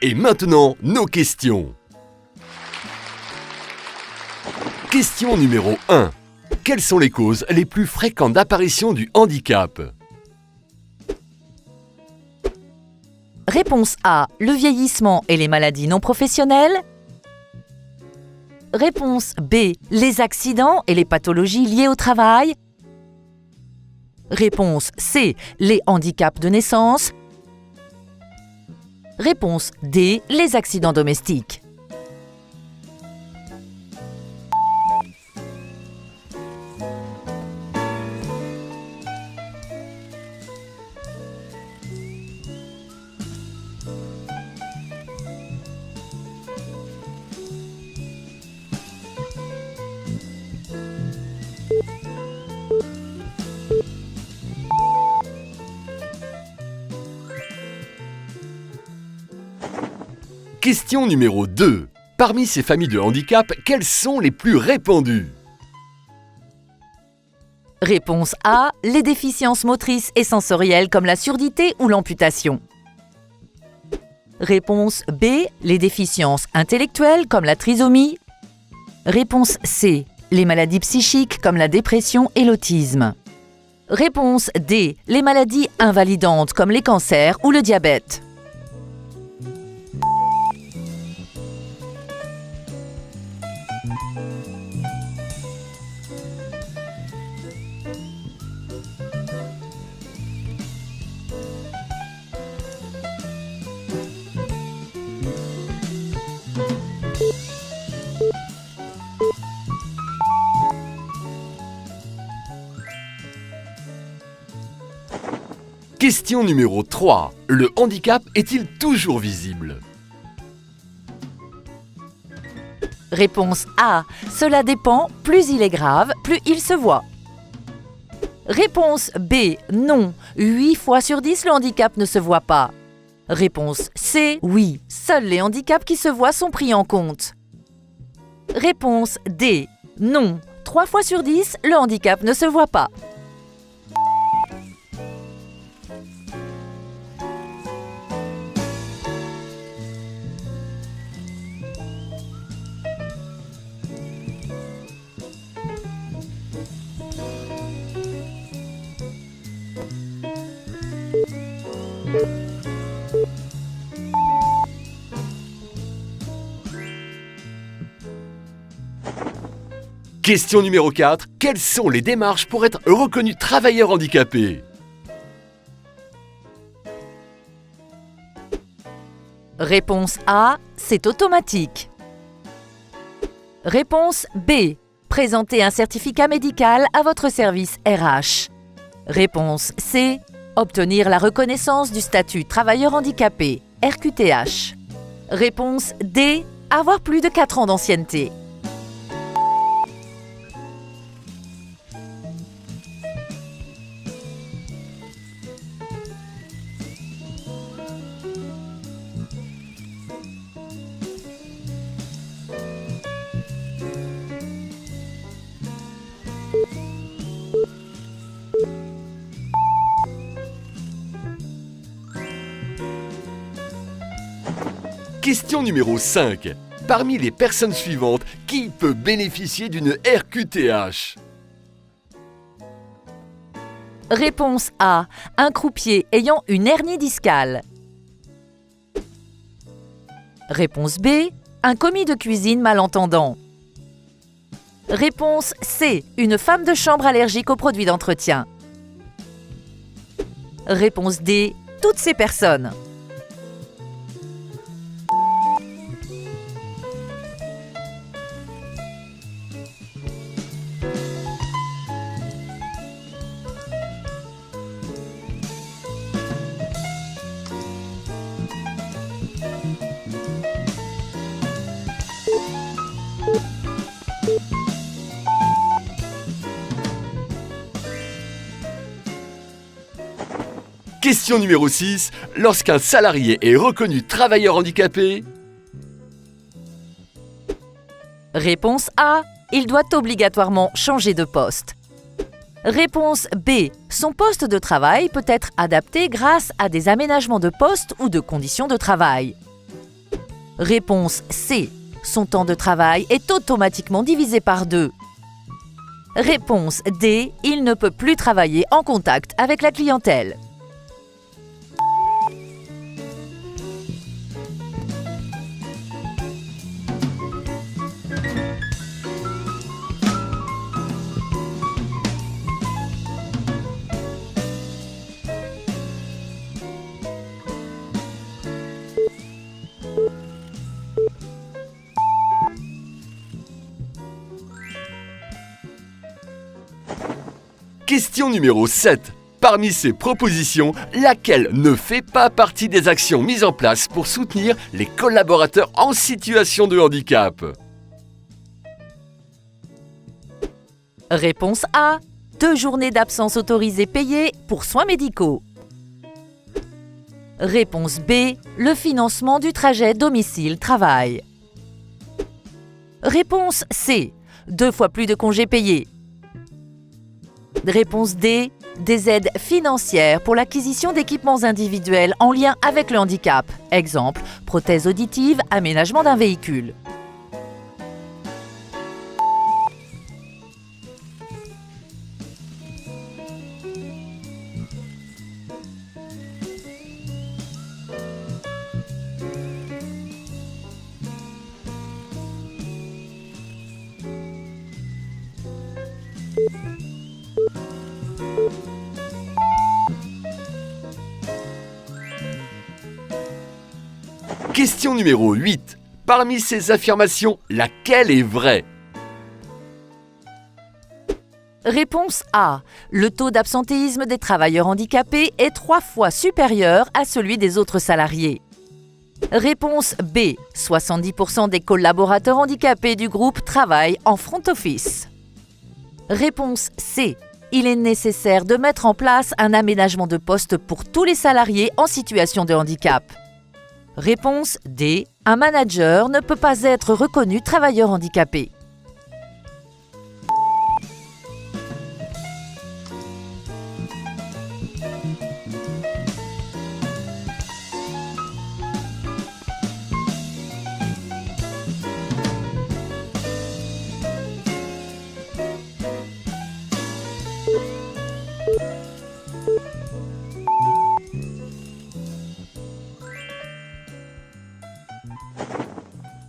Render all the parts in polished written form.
Et maintenant, nos questions. Question numéro 1. Quelles sont les causes les plus fréquentes d'apparition du handicap? Réponse A, le vieillissement et les maladies non professionnelles. Réponse B, les accidents et les pathologies liées au travail. Réponse C, les handicaps de naissance. Réponse D, les accidents domestiques. Question numéro 2. Parmi ces familles de handicap, quelles sont les plus répandues? Réponse A, les déficiences motrices et sensorielles comme la surdité ou l'amputation. Réponse B, les déficiences intellectuelles comme la trisomie. Réponse C, les maladies psychiques comme la dépression et l'autisme. Réponse D, les maladies invalidantes comme les cancers ou le diabète. Question numéro 3. Le handicap est-il toujours visible? Réponse A, cela dépend, plus il est grave, plus il se voit. Réponse B, non, 8 fois sur 10 le handicap ne se voit pas. Réponse C, oui, seuls les handicaps qui se voient sont pris en compte. Réponse D, non, 3 fois sur 10 le handicap ne se voit pas. Question numéro 4. Quelles sont les démarches pour être reconnu travailleur handicapé? Réponse A, c'est automatique. Réponse B, présentez un certificat médical à votre service RH. Réponse C, obtenir la reconnaissance du statut travailleur handicapé, RQTH. Réponse D, avoir plus de 4 ans d'ancienneté. Question numéro 5. Parmi les personnes suivantes, qui peut bénéficier d'une RQTH? Réponse A, un croupier ayant une hernie discale. Réponse B, un commis de cuisine malentendant. Réponse C, une femme de chambre allergique aux produits d'entretien. Réponse D, toutes ces personnes. Question numéro 6. Lorsqu'un salarié est reconnu travailleur handicapé, Réponse A. Il doit obligatoirement changer de poste. Réponse B. Son poste de travail peut être adapté grâce à des aménagements de poste ou de conditions de travail. Réponse C. Son temps de travail est automatiquement divisé par 2. Réponse D. Il ne peut plus travailler en contact avec la clientèle. Question numéro 7. Parmi ces propositions, laquelle ne fait pas partie des actions mises en place pour soutenir les collaborateurs en situation de handicap? Réponse A. 2 journées d'absence autorisées payées pour soins médicaux. Réponse B. Le financement du trajet domicile-travail. Réponse C. 2 fois plus de congés payés. Réponse D. Des aides financières pour l'acquisition d'équipements individuels en lien avec le handicap. Exemple, prothèse auditive, aménagement d'un véhicule. Question numéro 8. Parmi ces affirmations, laquelle est vraie? Réponse A. Le taux d'absentéisme des travailleurs handicapés est 3 fois supérieur à celui des autres salariés. Réponse B. 70% des collaborateurs handicapés du groupe travaillent en front office. Réponse C. Il est nécessaire de mettre en place un aménagement de poste pour tous les salariés en situation de handicap. Réponse D. Un manager ne peut pas être reconnu travailleur handicapé.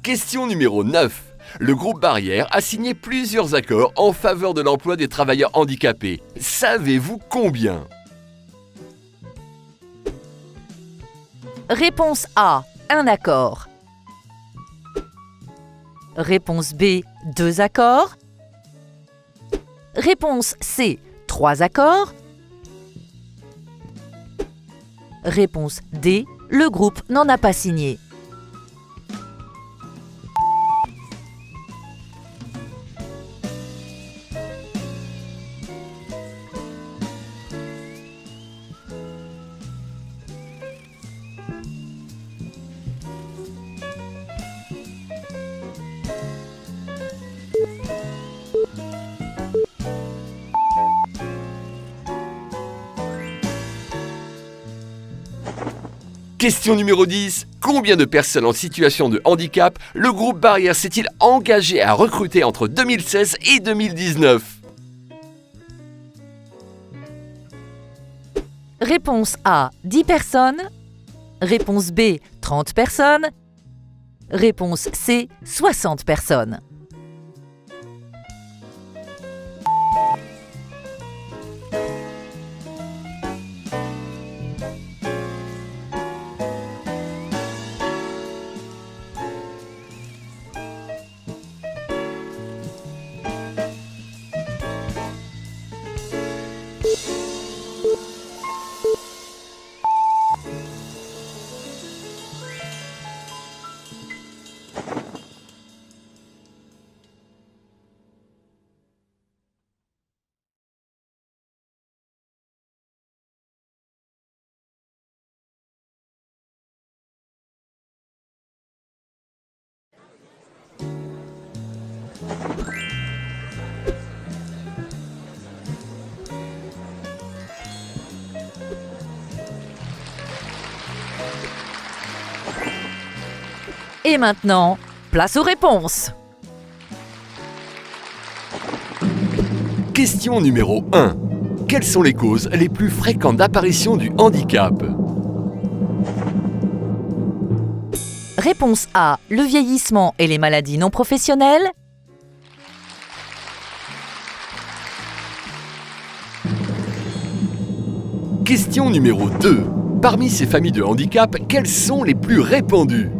Question numéro 9. Le groupe Barrière a signé plusieurs accords en faveur de l'emploi des travailleurs handicapés. Savez-vous combien? Réponse A. Un accord. Réponse B. 2 accords. Réponse C. 3 accords. Réponse D. Le groupe n'en a pas signé. Question numéro 10. Combien de personnes en situation de handicap le groupe Barrière s'est-il engagé à recruter entre 2016 et 2019? Réponse A. 10 personnes. Réponse B. 30 personnes. Réponse C. 60 personnes. Et maintenant, place aux réponses. Question numéro 1. Quelles sont les causes les plus fréquentes d'apparition du handicap? Réponse A, le vieillissement et les maladies non professionnelles. Question numéro 2. Parmi ces familles de handicap, quelles sont les plus répandues?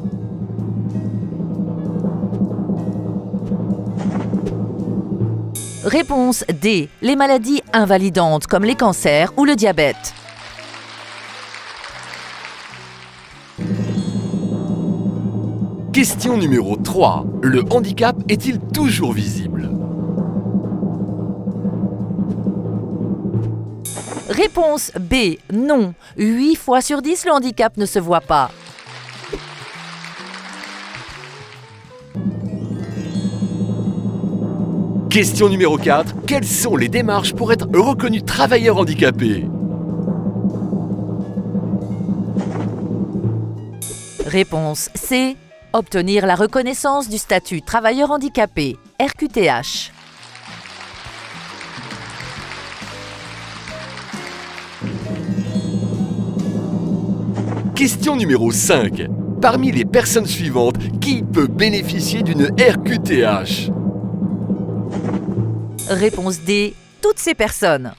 Réponse D, les maladies invalidantes comme les cancers ou le diabète. Question numéro 3. Le handicap est-il toujours visible? Réponse B, non. 8 fois sur 10, le handicap ne se voit pas. Question numéro 4. Quelles sont les démarches pour être reconnu travailleur handicapé? Réponse C, obtenir la reconnaissance du statut travailleur handicapé, RQTH. Question numéro 5. Parmi les personnes suivantes, qui peut bénéficier d'une RQTH? Réponse D, toutes ces personnes.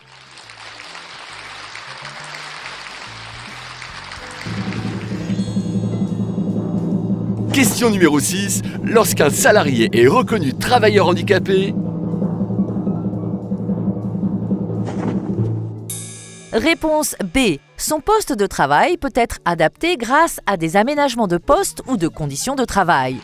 Question numéro 6. Lorsqu'un salarié est reconnu travailleur handicapé? Réponse B, son poste de travail peut être adapté grâce à des aménagements de poste ou de conditions de travail.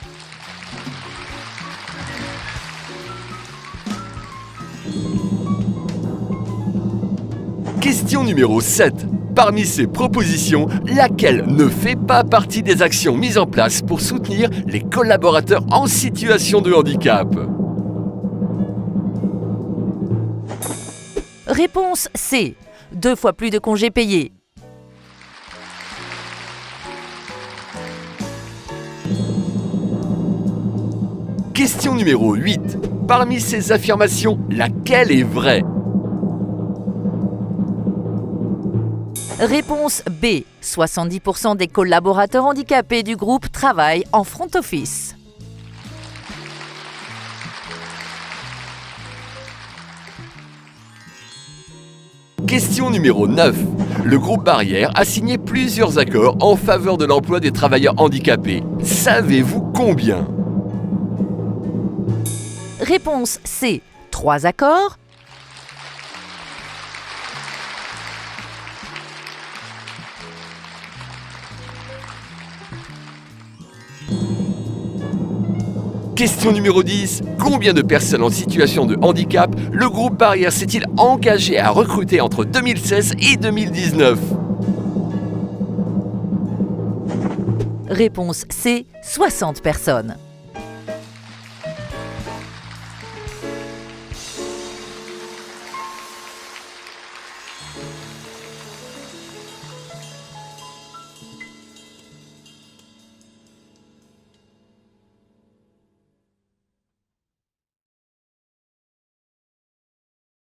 Question numéro 7. Parmi ces propositions, laquelle ne fait pas partie des actions mises en place pour soutenir les collaborateurs en situation de handicap? Réponse C, 2 fois plus de congés payés. Question numéro 8. Parmi ces affirmations, laquelle est vraie? Réponse B, 70% des collaborateurs handicapés du groupe travaillent en front office. Question numéro 9. Le groupe Barrière a signé plusieurs accords en faveur de l'emploi des travailleurs handicapés. Savez-vous combien? Réponse C, 3 accords. Question numéro 10. Combien de personnes en situation de handicap le groupe Barrière s'est-il engagé à recruter entre 2016 et 2019? Réponse C, 60 personnes.